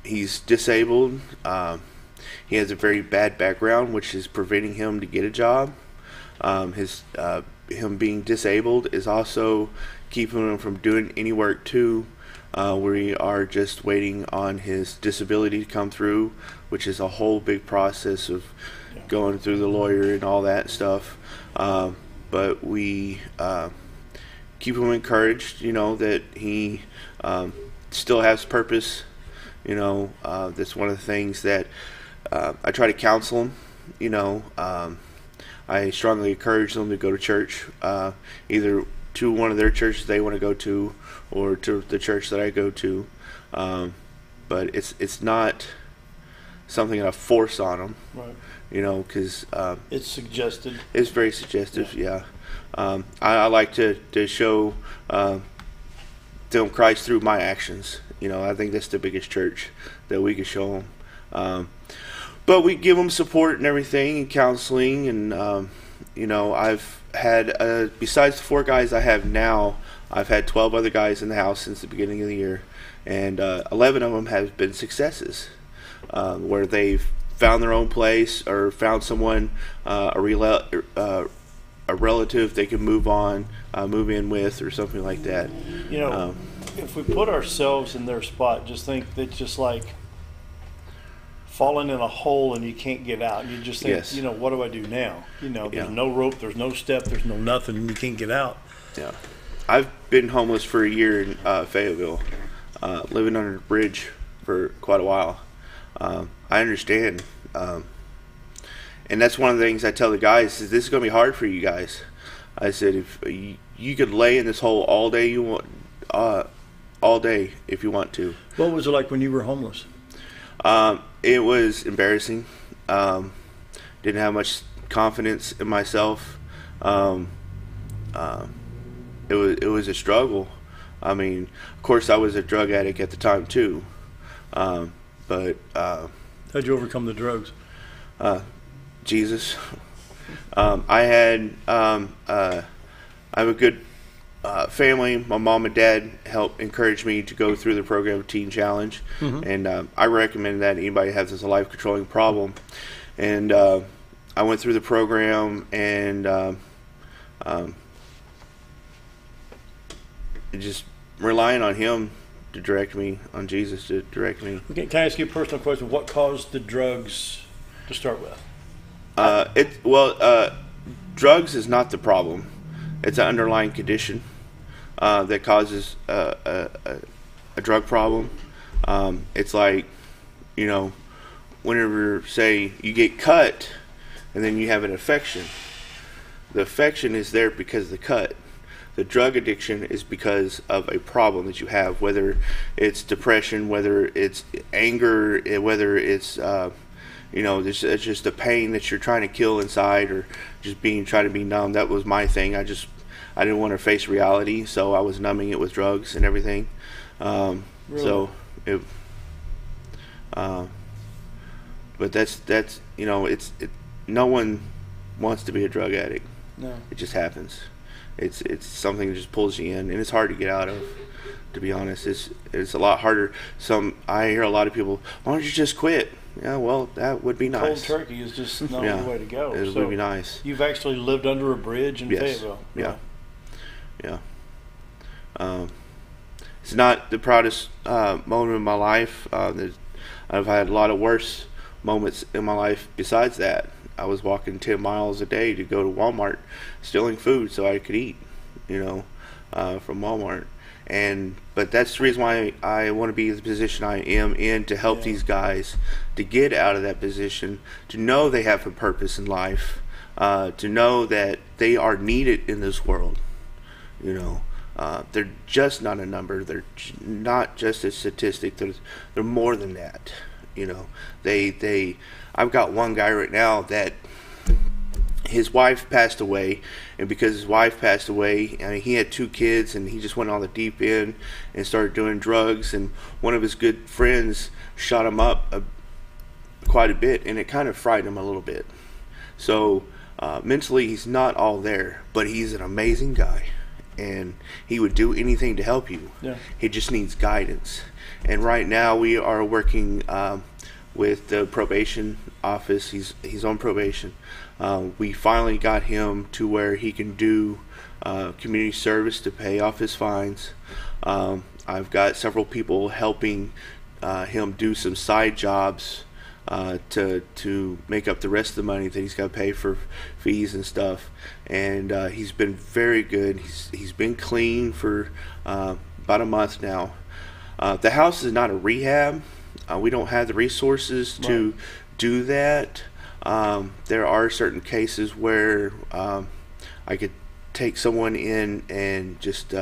he's disabled. He has a very bad background, which is preventing him to get a job. Him being disabled is also keeping him from doing any work too. We are just waiting on his disability to come through, which is a whole big process of going through the lawyer and all that stuff. But we keep him encouraged, that he still has purpose. That's one of the things that I try to counsel them. I strongly encourage them to go to church, either to one of their churches they want to go to, or to the church that I go to. But it's not something that I force on them, right? Because it's suggested. It's very suggestive, yeah. I like to show them Christ through my actions. I think that's the biggest church that we can show them. But we give them support and everything, and counseling, and I've had besides the 4 guys I have now, I've had 12 other guys in the house since the beginning of the year, and 11 of them have been successes, where they've found their own place or found someone, a relative they can move in with, or something like that. If we put ourselves in their spot, just think that just like falling in a hole and you can't get out. You just think, yes. What do I do now? There's no rope, there's no step, there's no nothing, and you can't get out. Yeah. I've been homeless for a year in Fayetteville, living under a bridge for quite a while. I understand. And that's one of the things I tell the guys, is this is going to be hard for you guys. I said, if you could lay in this hole all day you want, all day if you want to. What was it like when you were homeless? It was embarrassing. Didn't have much confidence in myself. It was a struggle. I mean, of course, I was a drug addict at the time too. But how'd you overcome the drugs? Jesus. I have a good family. My mom and dad helped encourage me to go through the program of Teen Challenge, and I recommend that anybody has a life controlling problem. And I went through the program, and just relying on Him to direct me, on Jesus to direct me. Okay, can I ask you a personal question? What caused the drugs to start with? Drugs is not the problem. It's an underlying condition that causes a drug problem. It's like, whenever, say, you get cut and then you have an infection. The infection is there because of the cut. The drug addiction is because of a problem that you have, whether it's depression, whether it's anger, whether it's it's just a pain that you're trying to kill inside, or just trying to be numb. That was my thing. I didn't want to face reality, so I was numbing it with drugs and everything. Really? So it, but that's no one wants to be a drug addict. No. It just happens. It's something that just pulls you in, and it's hard to get out of. To be honest, it's a lot harder. I hear a lot of people, why don't you just quit? Yeah, well, that would be nice. Cold turkey is just not the way to go. It would be nice. You've actually lived under a bridge in Fayetteville. Yeah. It's not the proudest moment of my life. I've had a lot of worse moments in my life besides that. I was walking 10 miles a day to go to Walmart, stealing food so I could eat, from Walmart. But that's the reason why I want to be in the position I am in, to help these guys to get out of that position, to know they have a purpose in life, to know that they are needed in this world. They're just not a number. They're not just a statistic. They're more than that. I've got one guy right now that his wife passed away, and because his wife passed away, I mean, he had 2 kids, and he just went on the deep end and started doing drugs, and one of his good friends shot him up quite a bit, and it kind of frightened him a little bit. So mentally he's not all there, but he's an amazing guy, and he would do anything to help you. He just needs guidance. And right now we are working with the probation office. He's on probation. We finally got him to where he can do community service to pay off his fines. I've got several people helping him do some side jobs to make up the rest of the money that he's got to pay for fees and stuff. And he's been very good. He's been clean for about a month now. The house is not a rehab. We don't have the resources to do that. There are certain cases where I could take someone in and just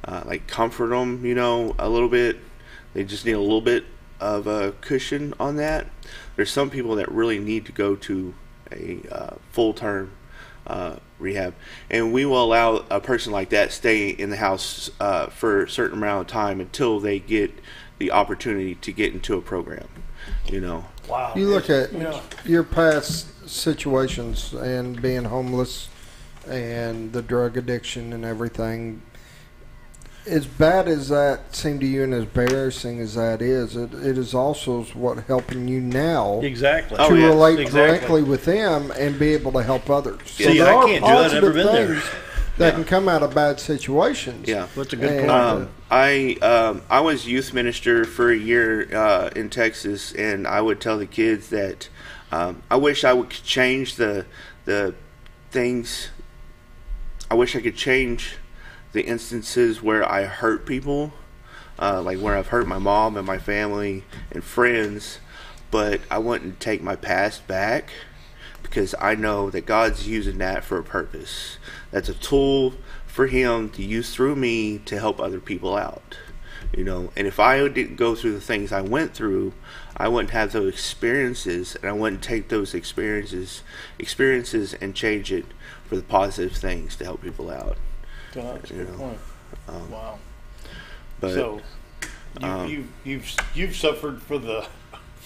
like comfort them, a little bit. They just need a little bit of a cushion on that. There's some people that really need to go to a full-term rehab, and we will allow a person like that stay in the house for a certain amount of time until they get the opportunity to get into a program. Wow. You look at your past situations and being homeless and the drug addiction and everything. As bad as that seemed to you and as embarrassing as that is, it is also what helping you now to relate directly with them and be able to help others. So there are positive things that can come out of bad situations. Yeah, that's a good point. I was youth minister for a year in Texas, and I would tell the kids that I wish I could change the things. I wish I could change the instances where I hurt people, like where I've hurt my mom and my family and friends, but I wouldn't take my past back, because I know that God's using that for a purpose. That's a tool for Him to use through me to help other people out. And if I didn't go through the things I went through, I wouldn't have those experiences, and I wouldn't take those experiences and change it for the positive things to help people out. That's a good point. Wow. But, so you've suffered for the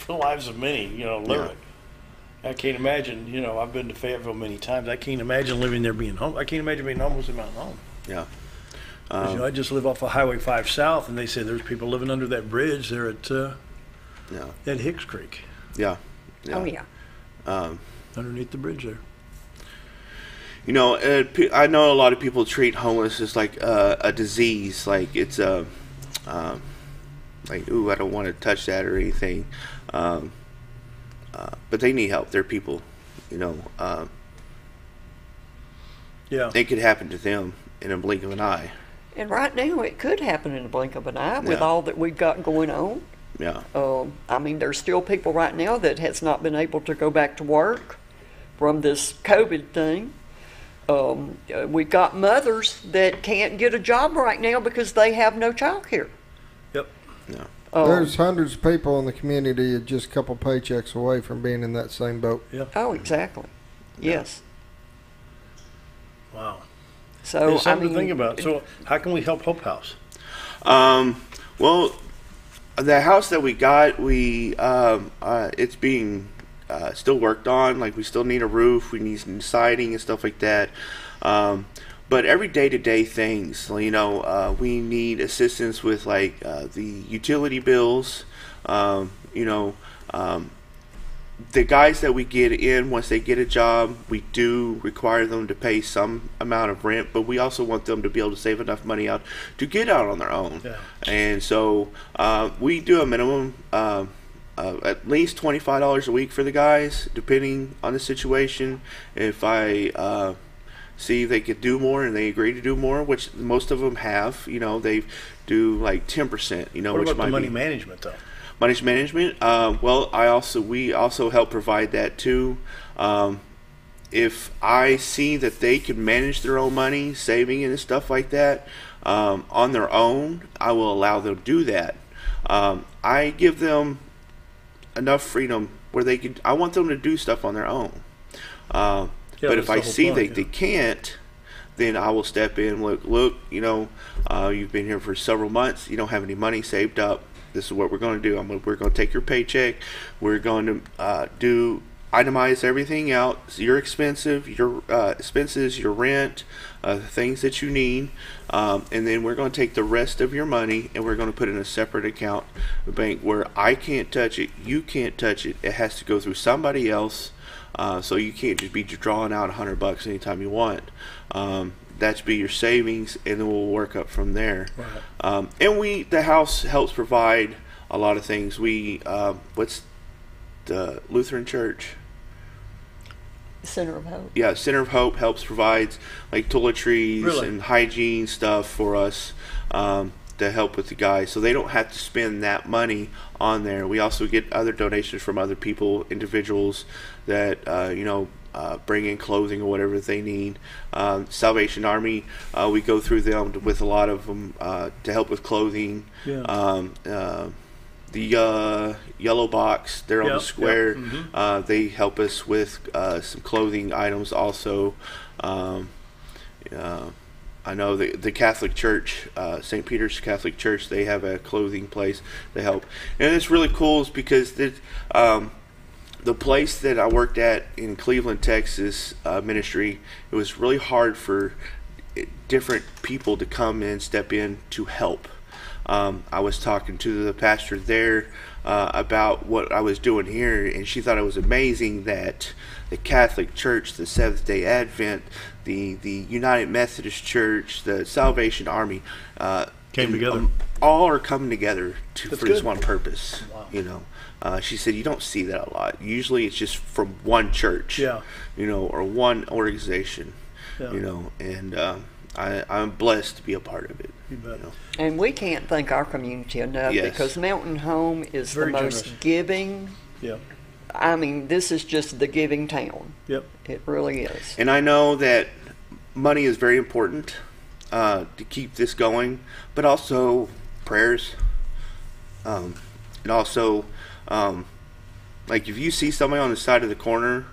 lives of many, literally. Yeah. I can't imagine, I've been to Fayetteville many times. I can't imagine living there being home. I can't imagine being homeless in Mountain Home. Yeah. I just live off of Highway 5 South, and they say there's people living under that bridge there at Hicks Creek. Yeah. Oh, yeah. Underneath the bridge there. I know a lot of people treat homeless as like a disease, like it's like, ooh, I don't want to touch that or anything. But they need help. They're people, yeah. It could happen to them in a blink of an eye. And right now, it could happen in a blink of an eye with all that we've got going on. Yeah. I mean, there's still people right now that has not been able to go back to work from this COVID thing. We've got mothers that can't get a job right now because they have no child care. Yep. Yeah. There's hundreds of people in the community just a couple paychecks away from being in that same boat. Yeah. Oh, exactly. Yes. Wow. So it's something to think about. So how can we help Hope House? Well, the house that we got, it's being still worked on. Like, we still need a roof, we need some siding and stuff like that. but every day-to-day things, we need assistance with like the utility bills. The guys that we get in, once they get a job, we do require them to pay some amount of rent, but we also want them to be able to save enough money out to get out on their own. Yeah. And so we do a minimum at least $25 a week for the guys, depending on the situation. If I see they could do more and they agree to do more, which most of them have, they do like 10%. What which about might the money be management though? Money management. We also help provide that too. If I see that they can manage their own money, saving and stuff like that on their own, I will allow them to do that. I give them enough freedom where they can. I want them to do stuff on their own. But if I see they can't, then I will step in. Look, you've been here for several months. You don't have any money saved up. This is what we're going to do. We're going to take your paycheck. We're going to itemize everything out. Your expenses, your rent, things that you need, and then we're going to take the rest of your money and we're going to put it in a separate account, a bank where I can't touch it. You can't touch it. It has to go through somebody else. So you can't just be drawing out $100 anytime you want. That should be your savings, and then we'll work up from there. Right. And the house helps provide a lot of things. What's the Lutheran Church? Center of Hope. Yeah, Center of Hope helps provide like toiletries and hygiene stuff for us to help with the guys, so they don't have to spend that money on there. We also get other donations from other people, individuals that bring in clothing or whatever they need. Salvation Army, we go through them with a lot of them to help with clothing. Yeah. The yellow box, they're on the square. Yep. Mm-hmm. They help us with some clothing items also. I know the Catholic Church, St. Peter's Catholic Church, they have a clothing place to help. And it's really cool is because the place that I worked at in Cleveland, Texas, ministry, it was really hard for different people to come in, step in to help. I was talking to the pastor there about what I was doing here, and she thought it was amazing that the Catholic Church, the Seventh-day Advent, the United Methodist Church, the Salvation Army came together. All are coming together for this one purpose. Wow. She said you don't see that a lot. Usually it's just from one church, or one organization, and I'm blessed to be a part of it. And we can't thank our community enough because Mountain Home is the most giving. Yeah. I mean, this is just the giving town. Yep. It really is. And I know that money is very important to keep this going, but also prayers, and also like if you see somebody on the side of the corner,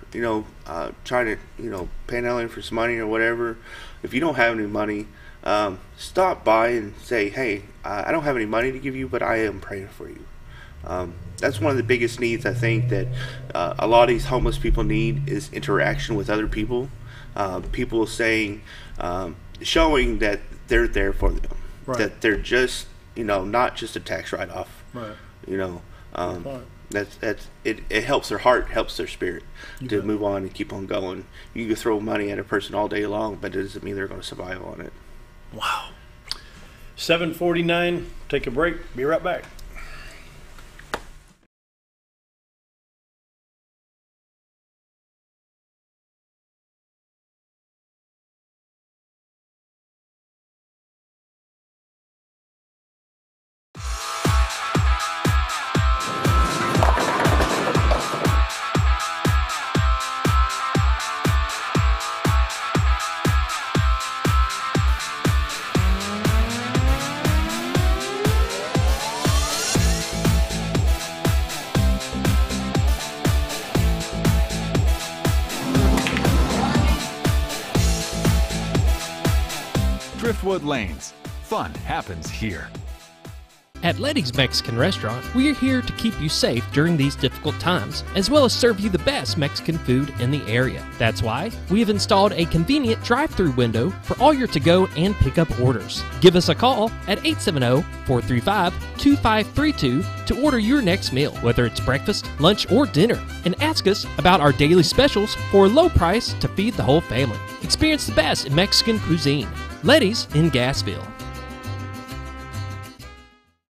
trying to, panhandling for some money or whatever, if you don't have any money, stop by and say, hey, I don't have any money to give you, but I am praying for you. That's one of the biggest needs I think that a lot of these homeless people need is interaction with other people. People saying, showing that they're there for them, that they're just, not just a tax write-off. Right. It helps their heart, helps their spirit to move on and keep on going. You can throw money at a person all day long, but it doesn't mean they're going to survive on it. Wow. 7:49. Take a break. Be right back. Driftwood Lanes. Fun happens here. At Letty's Mexican Restaurant, we are here to keep you safe during these difficult times, as well as serve you the best Mexican food in the area. That's why we have installed a convenient drive-through window for all your to-go and pickup orders. Give us a call at 870-435-2532 to order your next meal, whether it's breakfast, lunch, or dinner, and ask us about our daily specials for a low price to feed the whole family. Experience the best in Mexican cuisine. Letty's in Gassville.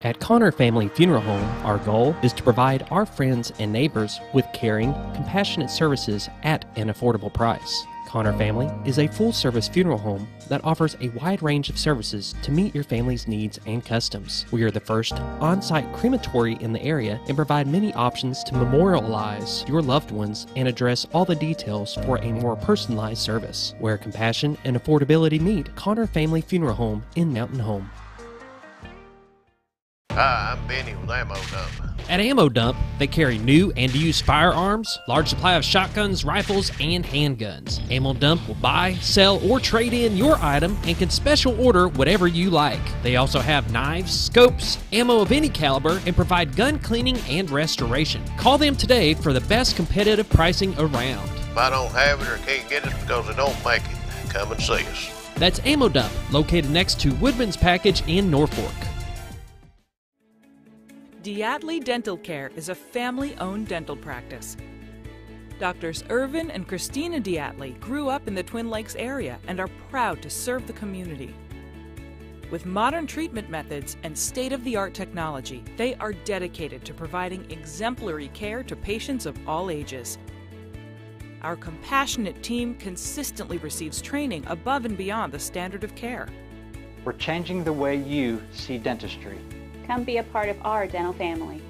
At Connor Family Funeral Home, our goal is to provide our friends and neighbors with caring, compassionate services at an affordable price. Connor Family is a full-service funeral home that offers a wide range of services to meet your family's needs and customs. We are the first on-site crematory in the area and provide many options to memorialize your loved ones and address all the details for a more personalized service. Where compassion and affordability meet, Connor Family Funeral Home in Mountain Home. Hi, I'm Benny with Ammo Dump. At Ammo Dump, they carry new and used firearms, large supply of shotguns, rifles, and handguns. Ammo Dump will buy, sell, or trade in your item and can special order whatever you like. They also have knives, scopes, ammo of any caliber, and provide gun cleaning and restoration. Call them today for the best competitive pricing around. If I don't have it or can't get it because they don't make it, come and see us. That's Ammo Dump, located next to Woodman's Package in Norfolk. Diatley Dental Care is a family-owned dental practice. Doctors Irvin and Christina Diatley grew up in the Twin Lakes area and are proud to serve the community. With modern treatment methods and state-of-the-art technology, they are dedicated to providing exemplary care to patients of all ages. Our compassionate team consistently receives training above and beyond the standard of care. We're changing the way you see dentistry. Come be a part of our dental family.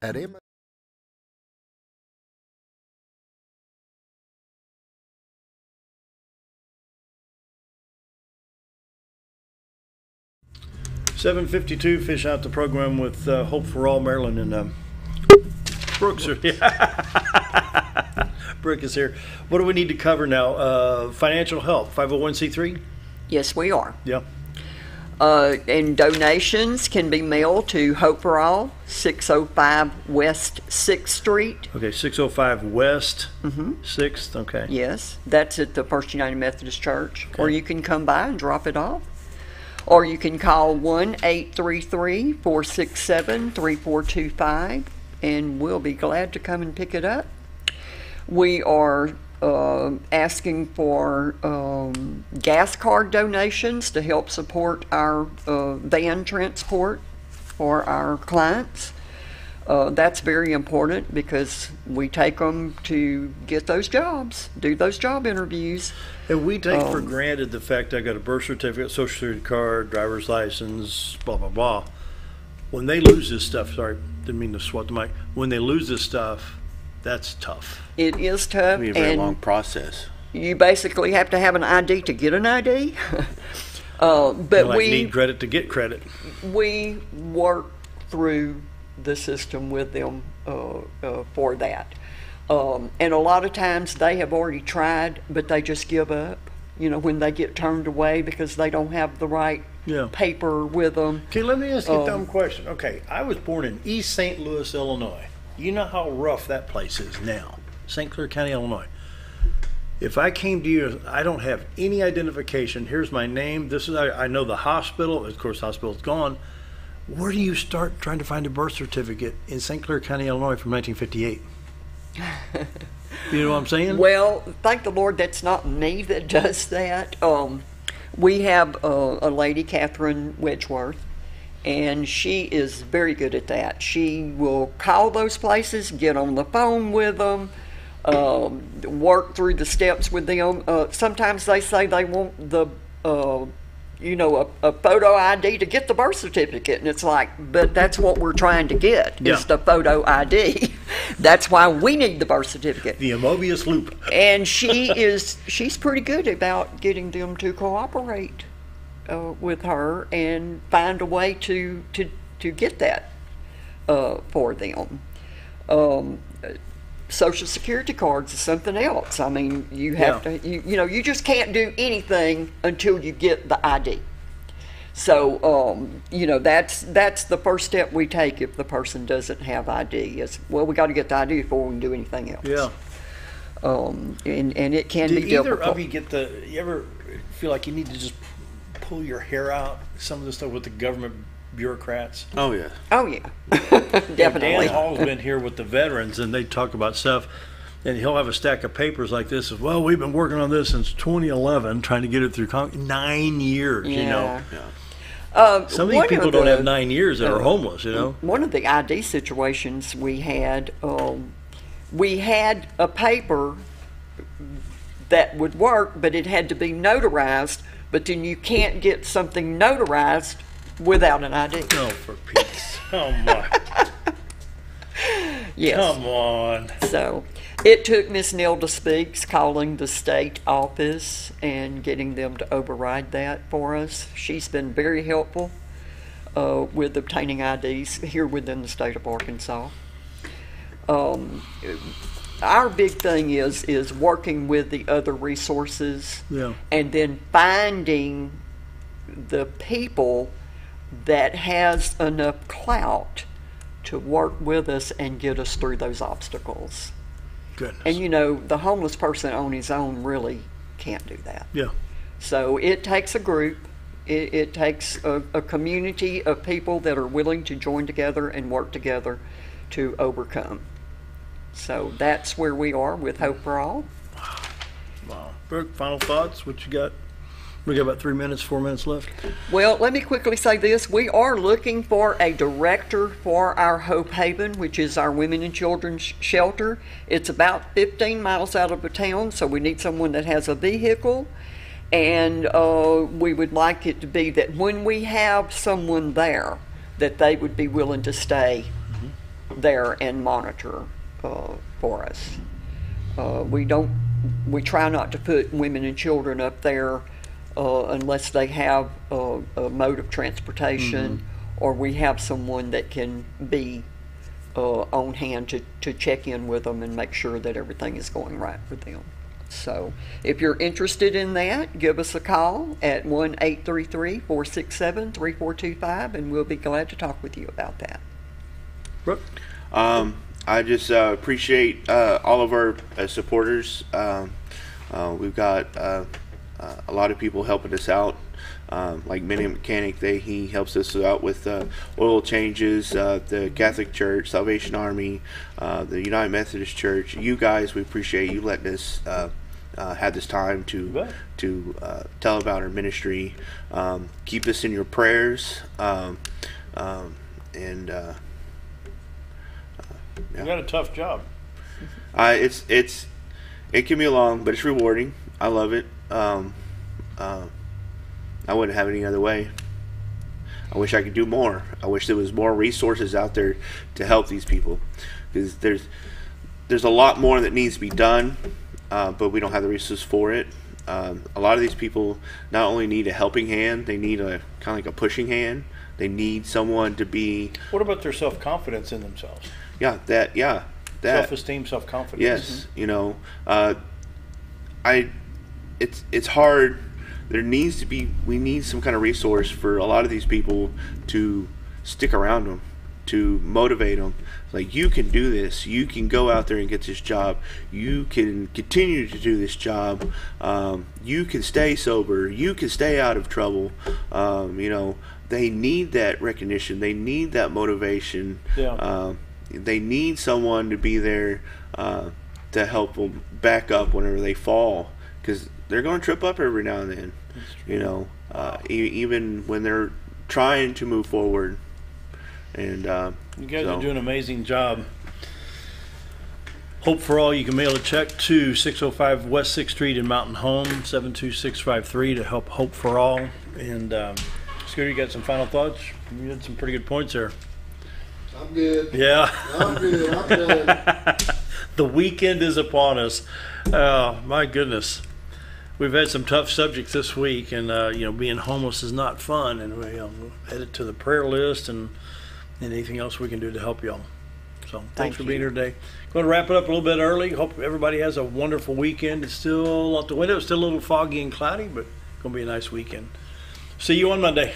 At Emma. $7:52, fish out the program with Hope for All, Marilyn, and Brooks are Brooke is here. What do we need to cover now? Financial help, 501c3? Yes, we are. Yeah. And donations can be mailed to Hope for All, 605 West 6th Street. Okay, 605 West 6th, okay. Yes, that's at the First United Methodist Church. Okay. Or you can come by and drop it off. Or you can call 1-833-467-3425, and we'll be glad to come and pick it up. We are asking for gas card donations to help support our van transport for our clients. That's very important because we take them to get those jobs, do those job interviews. And we take for granted the fact I got a birth certificate, social security card, driver's license, blah, blah, blah. When they lose this stuff, sorry, didn't mean to swat the mic. When they lose this stuff, that's tough. It is tough. It'll be a very long process. You basically have to have an ID to get an ID. But like we need credit to get credit. We work through the system with them for that. And a lot of times they have already tried, but they just give up, you know, when they get turned away because they don't have the right paper with them. Okay, let me ask you a dumb question. Okay, I was born in East St. Louis, Illinois. You know how rough that place is now, St. Clair County, Illinois. If I came to you, I don't have any identification. Here's my name. This is I know the hospital. Of course, the hospital's gone. Where do you start trying to find a birth certificate in St. Clair County, Illinois from 1958? You know what I'm saying? Well, thank the Lord that's not me that does that. We have a lady, Catherine Wedgeworth, and she is very good at that. She will call those places, get on the phone with them, work through the steps with them. Sometimes they say they want the a photo ID to get the birth certificate, and it's like, but that's what we're trying to get is the photo ID. That's why we need the birth certificate. The Mobius loop. And she's pretty good about getting them to cooperate with her and find a way to get that for them. Social Security cards is something else. I mean, you have to, you just can't do anything until you get the ID. So, that's the first step we take if the person doesn't have ID is, well, we got to get the ID before we can do anything else. Yeah. And it can be Do either difficult. of you ever feel like you need to just pull your hair out, some of the stuff with the government bureaucrats? Oh, yeah. Oh, yeah. Definitely. Dan Hall's been here with the veterans, and they talk about stuff, and he'll have a stack of papers like this. Well, we've been working on this since 2011, trying to get it through 9 years, you know. Some of these people don't have 9 years that are homeless, you know. One of the ID situations we had a paper that would work, but it had to be notarized, but then you can't get something notarized without an ID. Oh, for Pete's. Oh, my. Yes. Come on. So it took Miss Nilda Speaks calling the state office and getting them to override that for us. She's been very helpful with obtaining IDs here within the state of Arkansas. Our big thing is working with the other resources, and then finding the people that has enough clout to work with us and get us through those obstacles. Goodness. And the homeless person on his own really can't do that. Yeah. So it takes a group. It takes a community of people that are willing to join together and work together to overcome. So that's where we are with Hope for All. Wow. Brooke, final thoughts? What you got? We got about 4 minutes left. Well, let me quickly say this. We are looking for a director for our Hope Haven, which is our women and children's shelter. It's about 15 miles out of the town, so we need someone that has a vehicle. And we would like it to be that when we have someone there, that they would be willing to stay there and monitor for us. We try not to put women and children up there unless they have a mode of transportation, or we have someone that can be on hand to check in with them and make sure that everything is going right with them. So if you're interested in that, give us a call at 1-833-467-3425, and we'll be glad to talk with you about that. Brooke? I just appreciate all of our supporters. We've got a lot of people helping us out, like Minnie Mechanic. He helps us out with oil changes, the Catholic Church, Salvation Army, the United Methodist Church. You guys, we appreciate you letting us have this time to tell about our ministry. Keep us in your prayers, You got a tough job. It can be long, but it's rewarding. I love it. I wouldn't have it any other way. I wish I could do more. I wish there was more resources out there to help these people, because there's a lot more that needs to be done, but we don't have the resources for it. A lot of these people not only need a helping hand, they need a kind of like a pushing hand. They need someone to be. What about their self-confidence in themselves? That self-esteem, self-confidence. Yes, it's hard. We need some kind of resource for a lot of these people to stick around them, to motivate them. Like, you can do this. You can go out there and get this job. You can continue to do this job. You can stay sober. You can stay out of trouble. They need that recognition. They need that motivation. Yeah. They need someone to be there to help them back up whenever they fall, because they're going to trip up every now and then. Even when they're trying to move forward. And you guys are doing an amazing job. Hope for All, you can mail a check to 605 West 6th Street in Mountain Home, 72653 to help Hope for All. And Scooter, you got some final thoughts? You had some pretty good points there. I'm good. Yeah. I'm good. I'm good. The weekend is upon us. Oh, my goodness. We've had some tough subjects this week, and being homeless is not fun, and we add it to the prayer list and anything else we can do to help y'all. So thanks Thank for you. being here today. Going to wrap it up a little bit early. Hope everybody has a wonderful weekend. It's still out the window. It's still a little foggy and cloudy, but going to be a nice weekend. See you on Monday.